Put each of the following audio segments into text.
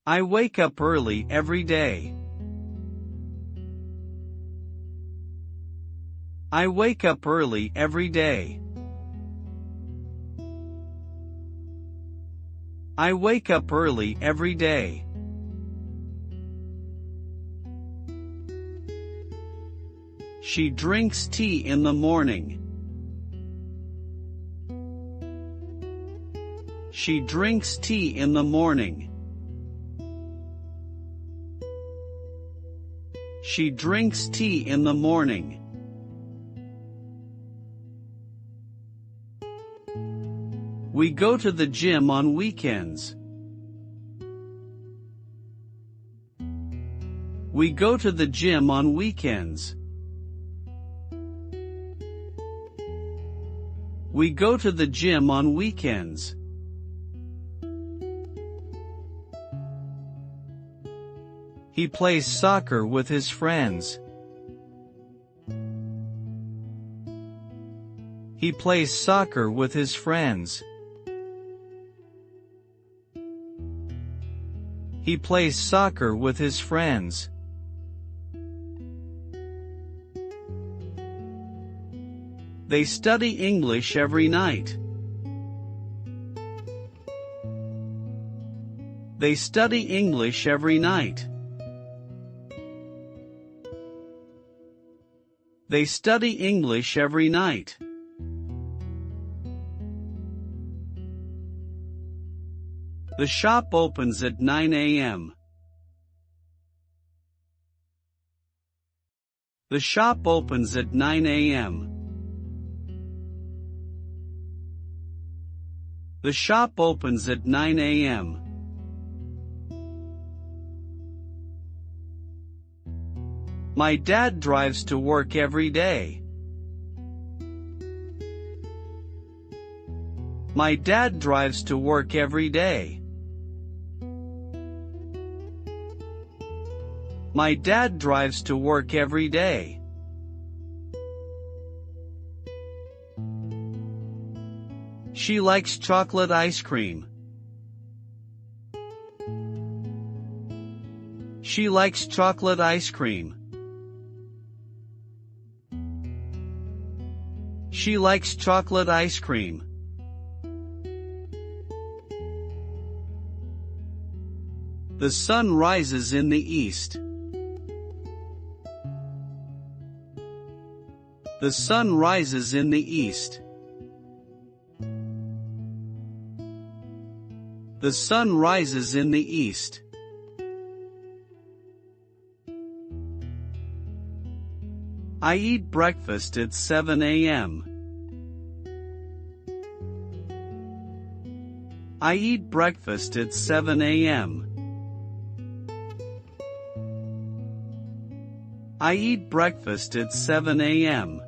I wake up early every day. I wake up early every day. I wake up early every day. She drinks tea in the morning. She drinks tea in the morning. She drinks tea in the morning. We go to the gym on weekends. We go to the gym on weekends. We go to the gym on weekends. He plays soccer with his friends. He plays soccer with his friends. He plays soccer with his friends. They study English every night. They study English every night. They study English every night. The shop opens at 9 a.m. The shop opens at 9 a.m. The shop opens at 9 a.m. My dad drives to work every day. My dad drives to work every day. My dad drives to work every day. She likes chocolate ice cream. She likes chocolate ice cream. She likes chocolate ice cream. The sun rises in the east. The sun rises in the east. The sun rises in the east. I eat breakfast at 7 a.m. I eat breakfast at 7 a.m. I eat breakfast at 7 a.m.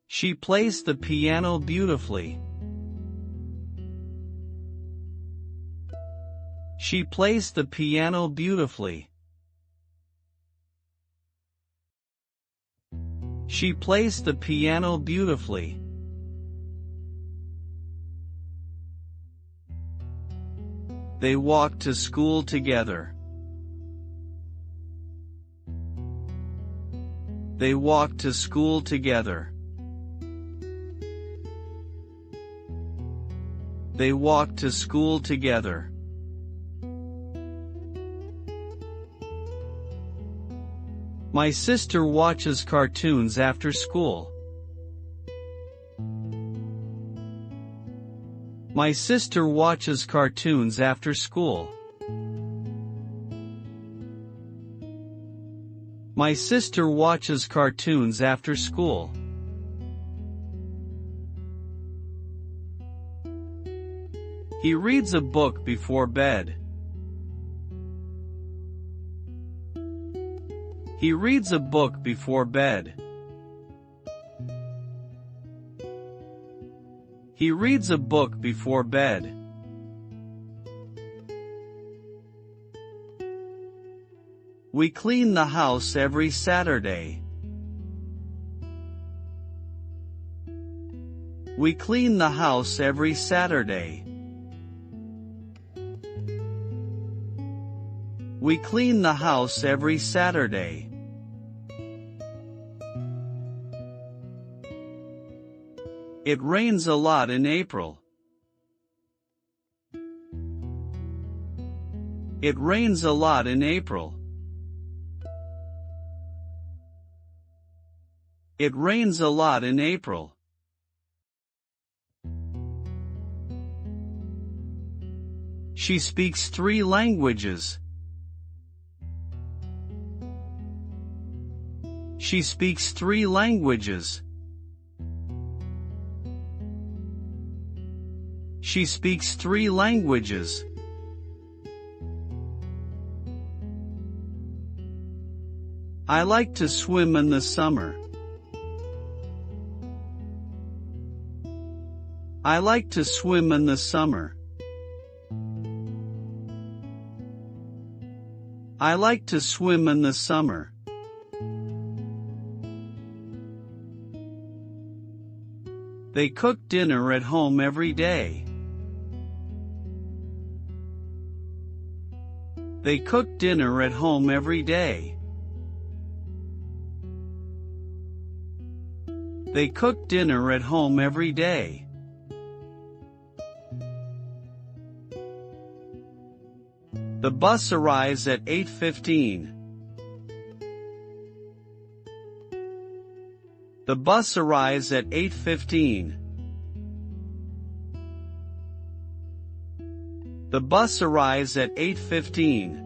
She plays the piano beautifully. She plays the piano beautifully. She plays the piano beautifully. They walk to school together. They walk to school together. They walk to school together. My sister watches cartoons after school. My sister watches cartoons after school. My sister watches cartoons after school. He reads a book before bed. He reads a book before bed. He reads a book before bed. We clean the house every Saturday. We clean the house every Saturday. We clean the house every Saturday. It rains a lot in April. It rains a lot in April. It rains a lot in April. She speaks 3 languages. She speaks 3 languages. She speaks 3 languages. I like to swim in the summer. I like to swim in the summer. I like to swim in the summer. They cook dinner at home every day. They cook dinner at home every day. They cook dinner at home every day. The bus arrives at 8:15. The bus arrives at 8:15. The bus arrives at 8:15.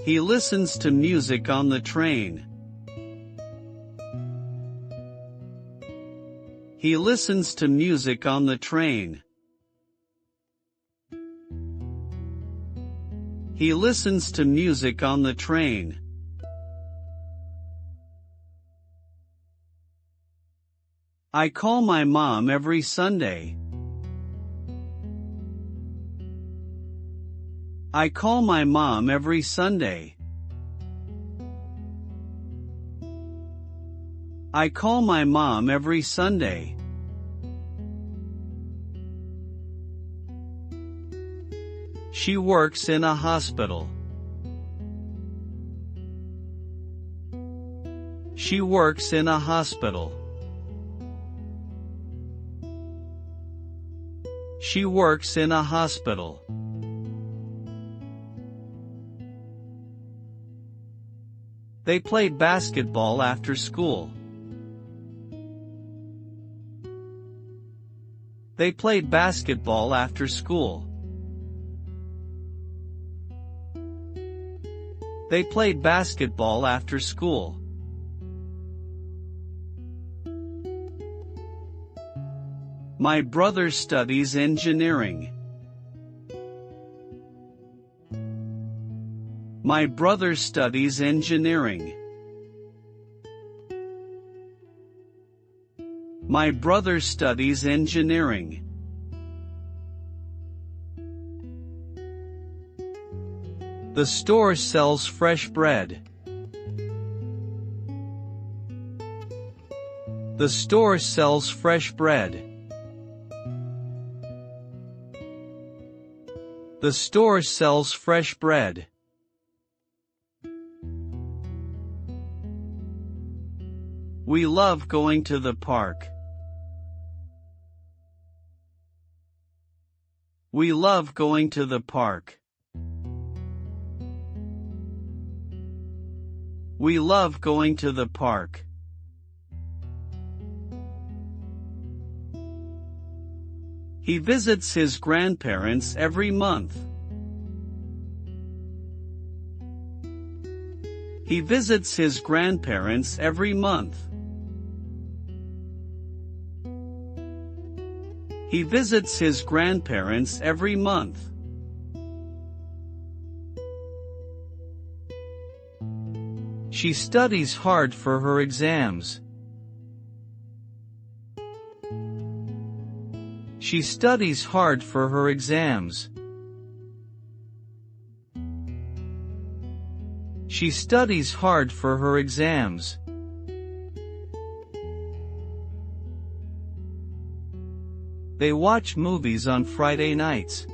He listens to music on the train. He listens to music on the train. He listens to music on the train. I call my mom every Sunday. I call my mom every Sunday. I call my mom every Sunday. She works in a hospital. She works in a hospital. She works in a hospital. They played basketball after school. They played basketball after school. They played basketball after school. My brother studies engineering. My brother studies engineering. My brother studies engineering. The store sells fresh bread. The store sells fresh bread. The store sells fresh bread. We love going to the park. We love going to the park. We love going to the park. He visits his grandparents every month. He visits his grandparents every month. He visits his grandparents every month. She studies hard for her exams. She studies hard for her exams. She studies hard for her exams. They watch movies on Friday nights.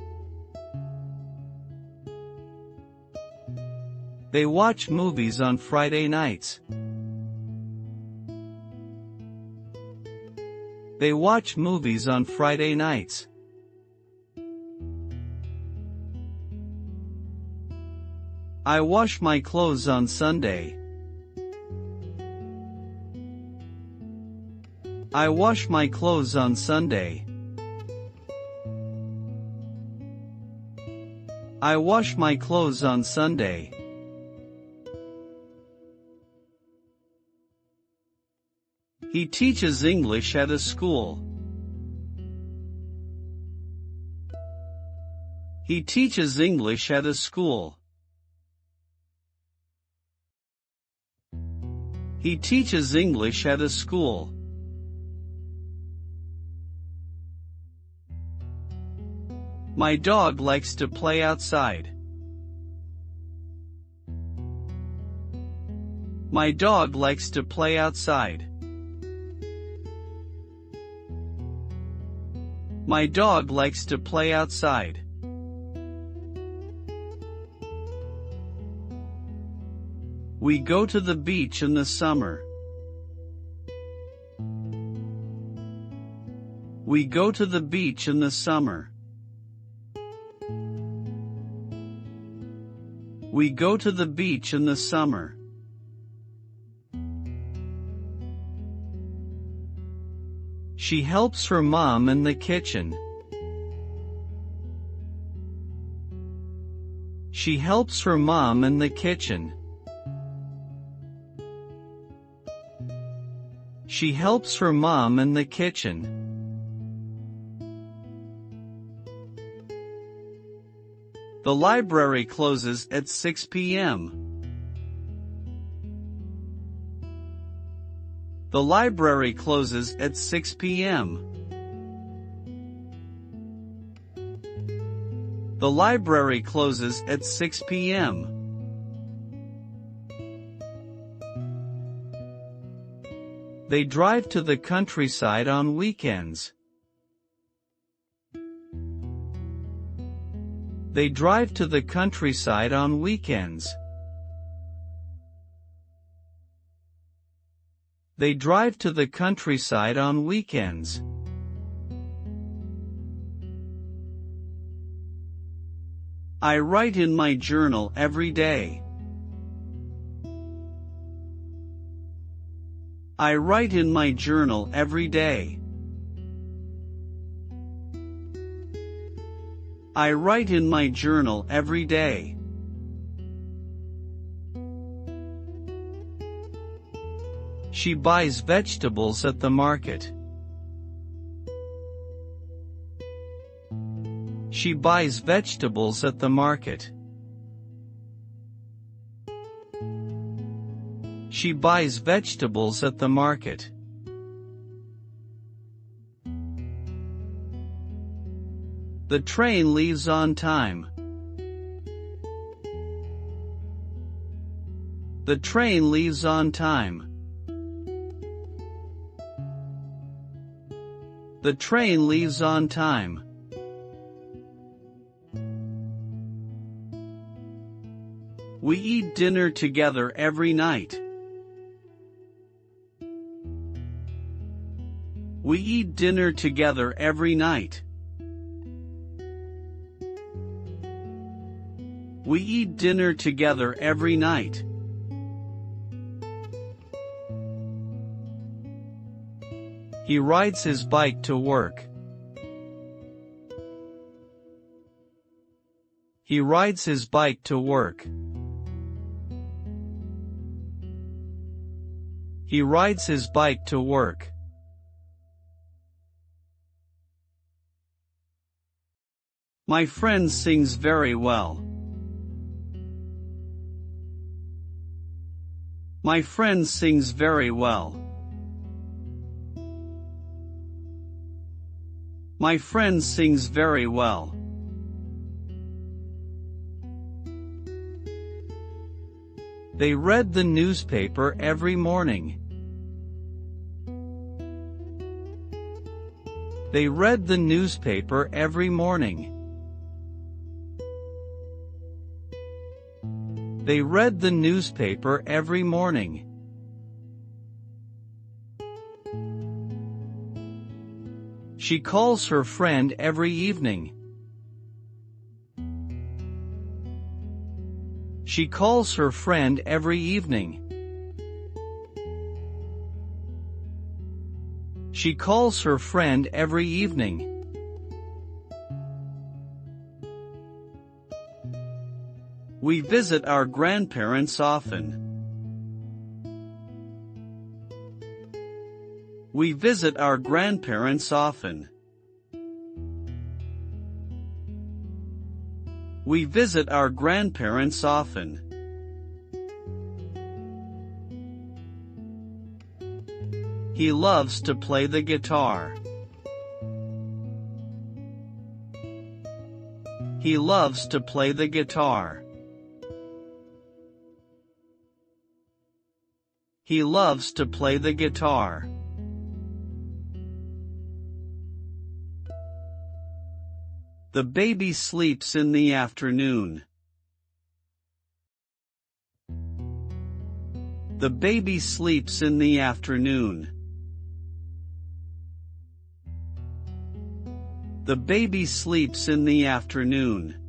They watch movies on Friday nights. They watch movies on Friday nights. I wash my clothes on Sunday. I wash my clothes on Sunday. I wash my clothes on Sunday. He teaches English at a school. He teaches English at a school. He teaches English at a school. My dog likes to play outside. My dog likes to play outside. My dog likes to play outside. We go to the beach in the summer. We go to the beach in the summer. We go to the beach in the summer. She helps her mom in the kitchen. She helps her mom in the kitchen. She helps her mom in the kitchen. The library closes at 6 p.m. The library closes at 6 p.m. The library closes at 6 p.m. They drive to the countryside on weekends. They drive to the countryside on weekends. They drive to the countryside on weekends. I write in my journal every day. I write in my journal every day. I write in my journal every day. She buys vegetables at the market. She buys vegetables at the market. She buys vegetables at the market. The train leaves on time. The train leaves on time. The train leaves on time. We eat dinner together every night. We eat dinner together every night. We eat dinner together every night. He rides his bike to work. He rides his bike to work. He rides his bike to work. My friend sings very well. My friend sings very well. My friend sings very well. They read the newspaper every morning. They read the newspaper every morning. They read the newspaper every morning. She calls her friend every evening. She calls her friend every evening. She calls her friend every evening. We visit our grandparents often. We visit our grandparents often. We visit our grandparents often. He loves to play the guitar. He loves to play the guitar. He loves to play the guitar. The baby sleeps in the afternoon. The baby sleeps in the afternoon. The baby sleeps in the afternoon.